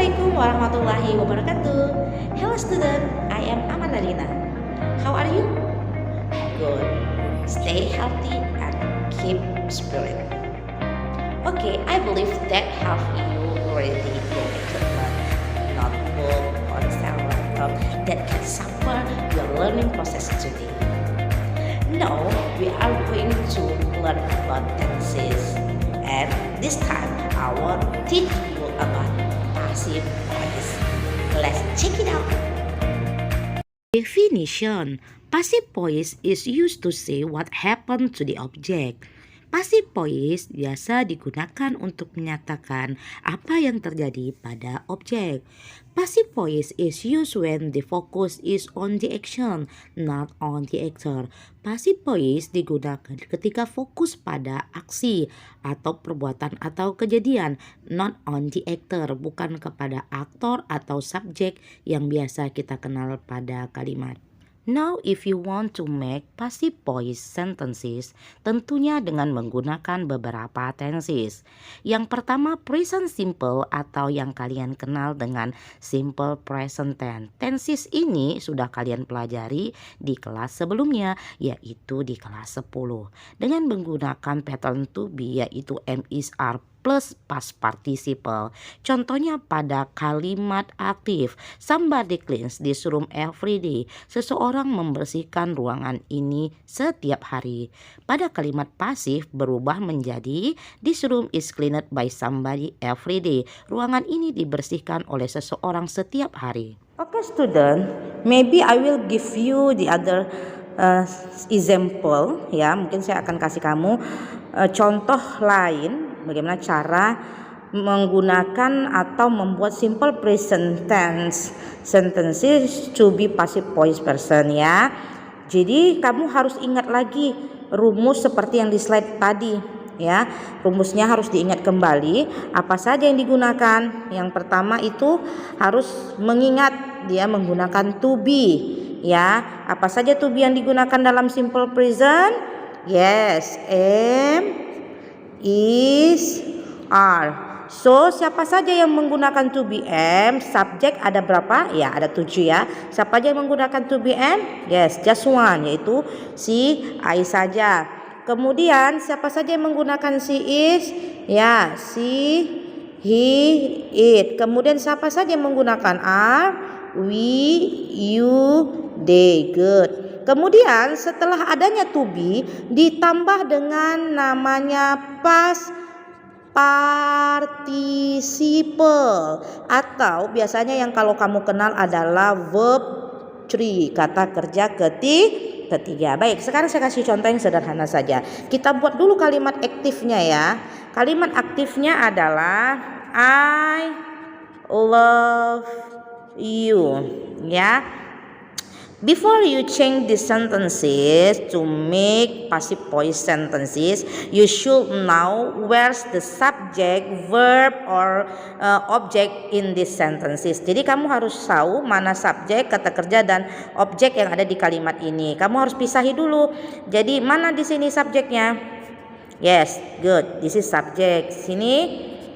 Assalamualaikum warahmatullahi wabarakatuh. Hello student, I am Amanalina. How are you? Good. Stay healthy and keep spirit. Okay, I believe that have you already going to learn notebook or laptop that can support your learning process today. Now we are going to learn about tenses, and this time I will teach you about passive voice. Let's check it out. Definition: passive voice is used to say what happened to the object. Passive voice biasa digunakan untuk menyatakan apa yang terjadi pada objek. Passive voice is used when the focus is on the action, not on the actor. Passive voice digunakan ketika fokus pada aksi atau perbuatan atau kejadian, not on the actor, bukan kepada aktor atau subjek yang biasa kita kenal pada kalimat. Now, if you want to make passive voice sentences, tentunya dengan menggunakan beberapa tenses. Yang pertama, present simple atau yang kalian kenal dengan simple present tense. Tenses ini sudah kalian pelajari di kelas sebelumnya, yaitu di kelas 10. Dengan menggunakan pattern to be, yaitu am, is, are, plus past participle. Contohnya pada kalimat aktif, somebody cleans this room every day. Seseorang membersihkan ruangan ini setiap hari. Pada kalimat pasif berubah menjadi this room is cleaned by somebody every day. Ruangan ini dibersihkan oleh seseorang setiap hari. Okay student, maybe I will give you the other example ya. Mungkin saya akan kasih kamu contoh lain bagaimana cara menggunakan atau membuat simple present tense sentences to be passive voice person ya. Jadi kamu harus ingat lagi rumus seperti yang di slide tadi ya. Rumusnya harus diingat kembali. Apa saja yang digunakan? Yang pertama itu harus mengingat dia menggunakan to be ya. Apa saja to be yang digunakan dalam simple present? Yes, am, is, are. So siapa saja yang menggunakan to be am? Subjek ada berapa? Ya ada 7 ya. Siapa aja yang menggunakan to be am? Yes, just one, yaitu si I saja. Kemudian siapa saja yang menggunakan si is? Ya, si, he, it. Kemudian siapa saja yang menggunakan are? We, you, they. Good. Kemudian setelah adanya to be ditambah dengan namanya past participle atau biasanya yang kalau kamu kenal adalah verb 3, kata kerja ketiga. Baik, sekarang saya kasih contoh yang sederhana saja. Kita buat dulu kalimat aktifnya ya. Kalimat aktifnya adalah I love you ya. Before you change the sentences to make passive voice sentences, you should know where's the subject, verb, or object in these sentences. Jadi kamu harus tahu mana subjek, kata kerja, dan objek yang ada di kalimat ini. Kamu harus pisahi dulu. Jadi mana di sini subjeknya? Yes, good. This is subject. Sini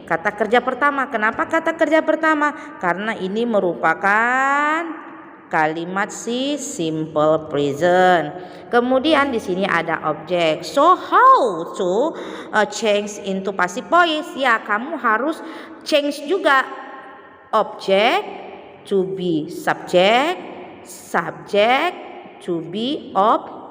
kata kerja pertama. Kenapa kata kerja pertama? Karena ini merupakan kalimat si simple present. Kemudian di sini ada objek. So how to change into passive voice? Ya, kamu harus change juga objek to be subject, subject to be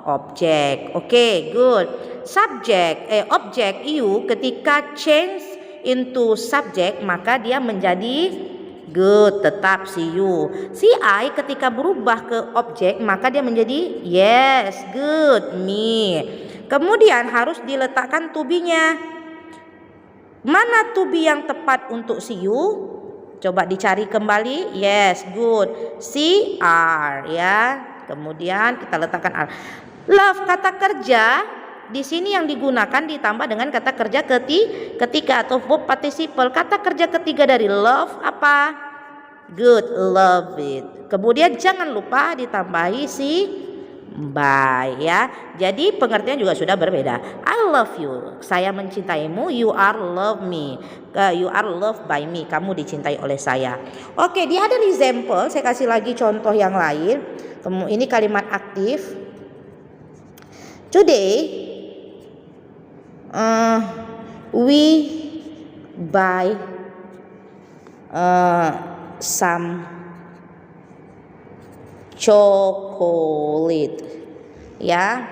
object. Okay, good. Objek you ketika change into subject maka dia menjadi good, tetap si you. Si I ketika berubah ke objek maka dia menjadi yes, good, me. Kemudian harus diletakkan to be-nya. Mana to be yang tepat untuk si you? Coba dicari kembali. Yes, good. Si are ya. Kemudian kita letakkan are. Love kata kerja di sini yang digunakan ditambah dengan kata kerja ketiga atau verb participle. Kata kerja ketiga dari love apa? Good, love it. Kemudian jangan lupa ditambahi si by ya. Jadi pengertian juga sudah berbeda. I love you, saya mencintaimu. You are love me, you are loved by me, kamu dicintai oleh saya. Oke, di other example saya kasih lagi contoh yang lain. Ini kalimat aktif. Today we buy some chocolate ya.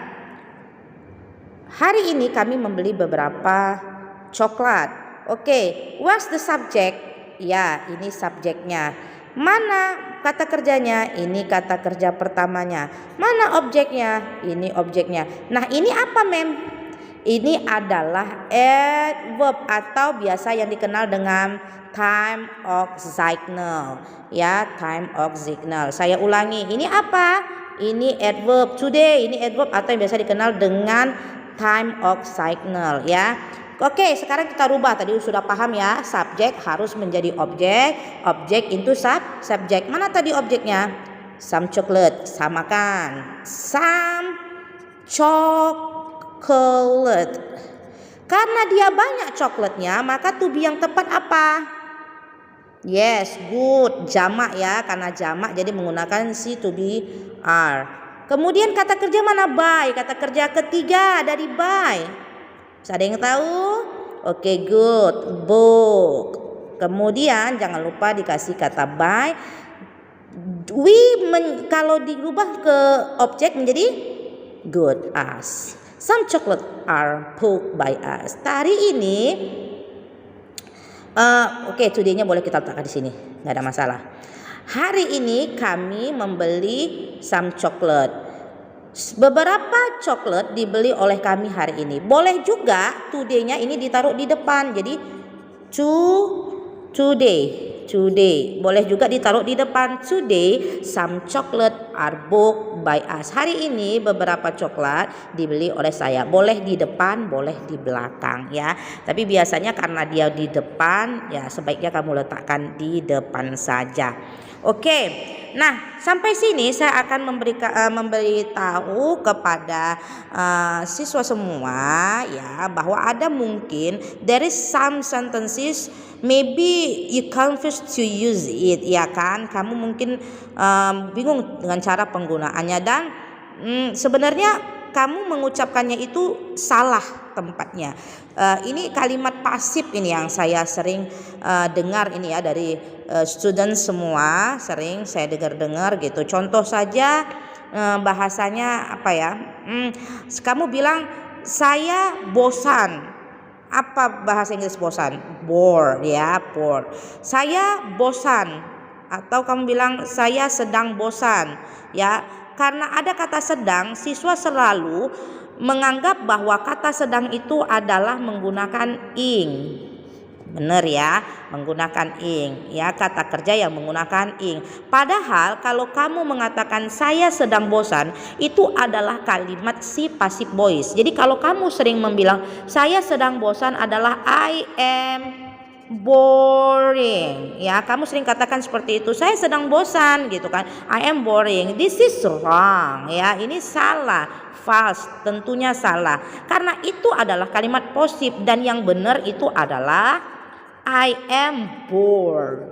Hari ini kami membeli beberapa coklat. Oke, what's the subject? Ya, ini subjeknya. Mana kata kerjanya? Ini kata kerja pertamanya. Mana objeknya? Ini objeknya. Nah, ini apa, Mem? Ini adalah adverb atau biasa yang dikenal dengan time of signal. Ya, time of signal. Saya ulangi. Ini apa? Ini adverb today. Ini adverb atau yang biasa dikenal dengan time of signal ya. Oke, sekarang kita rubah. Tadi sudah paham ya, subjek harus menjadi objek, objek into subjek. Mana tadi objeknya? Some chocolate, samakan. Some chocolate. Karena dia banyak coklatnya, maka to be yang tepat apa? Yes, good, jamak ya. Karena jamak jadi menggunakan si to be are. Kemudian kata kerja mana? Buy. Kata kerja ketiga dari buy. Ada yang tahu? Oke, good. Book. Kemudian jangan lupa dikasih kata buy. Kalau dirubah ke objek menjadi good as. Some chocolate are booked by us. Hari ini oke, today-nya boleh kita letakkan di sini. Nggak ada masalah. Hari ini kami membeli some chocolate. Beberapa coklat dibeli oleh kami hari ini. Boleh juga today-nya ini ditaruh di depan. Jadi today. Boleh juga ditaruh di depan. Today some chocolate are booked by us. Hari ini beberapa coklat dibeli oleh saya. Boleh di depan, boleh di belakang ya. Tapi biasanya karena dia di depan, ya sebaiknya kamu letakkan di depan saja. Oke, nah sampai sini saya akan memberitahu kepada siswa semua ya bahwa ada mungkin there is some sentences maybe you confused to use it ya kan, kamu mungkin bingung dengan cara penggunaannya dan sebenarnya kamu mengucapkannya itu salah tempatnya. Ini kalimat pasif ini yang saya sering dengar ini ya dari student semua, sering saya dengar gitu. Contoh saja bahasanya apa ya? Kamu bilang saya bosan. Apa bahasa Inggris bosan? Bored ya, bored. Saya bosan. Atau kamu bilang saya sedang bosan ya. Karena ada kata sedang, siswa selalu menganggap bahwa kata sedang itu adalah menggunakan ing. Benar ya, menggunakan ing. Ya, kata kerja yang menggunakan ing. Padahal kalau kamu mengatakan saya sedang bosan, itu adalah kalimat si passive voice. Jadi kalau kamu sering membilang saya sedang bosan adalah I am boring ya, kamu sering katakan seperti itu, saya sedang bosan gitu kan, I am boring. This is wrong ya, ini salah, false, tentunya salah karena itu adalah kalimat positif dan yang benar itu adalah I am bored.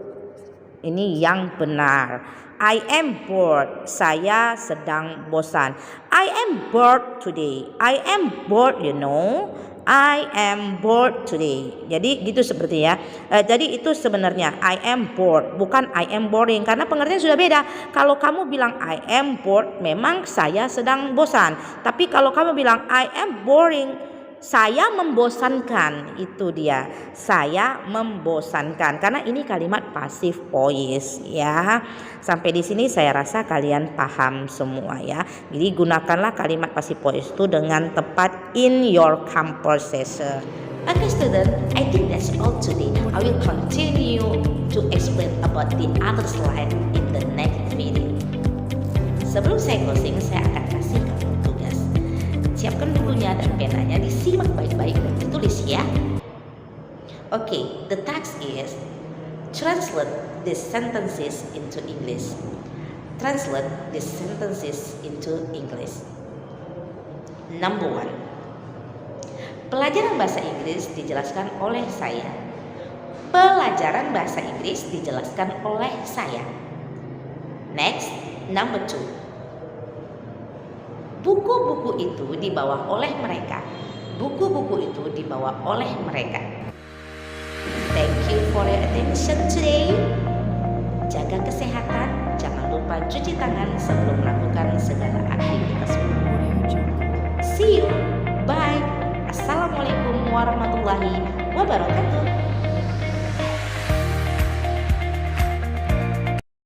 Ini yang benar, I am bored, saya sedang bosan. I am bored today, I am bored you know, I am bored today. Jadi gitu seperti ya. Jadi itu sebenarnya I am bored, bukan I am boring karena pengertian sudah beda. Kalau kamu bilang I am bored, memang saya sedang bosan. Tapi kalau kamu bilang I am boring, saya membosankan, itu dia. Saya membosankan karena ini kalimat passive voice ya. Sampai di sini saya rasa kalian paham semua ya. Jadi gunakanlah kalimat passive voice itu dengan tepat in your conversation. Okay student, I think that's all today. I will continue to explain about the other slide in the next video. Sebelum saya closing, saya akan kasih kamu tugas. Siapkan bukunya dan penanya, disimak baik-baik dan ditulis ya. Okay, the task is translate these sentences into English. Translate these sentences into English. Number 1. Pelajaran bahasa Inggris dijelaskan oleh saya. Pelajaran bahasa Inggris dijelaskan oleh saya. Next, number 2. Buku-buku itu dibawa oleh mereka. Buku-buku itu dibawa oleh mereka. Thank you for your attention today. Jaga kesehatan, jangan lupa cuci tangan sebelum melakukan segala aktivitas. See you, bye. Assalamualaikum warahmatullahi wabarakatuh.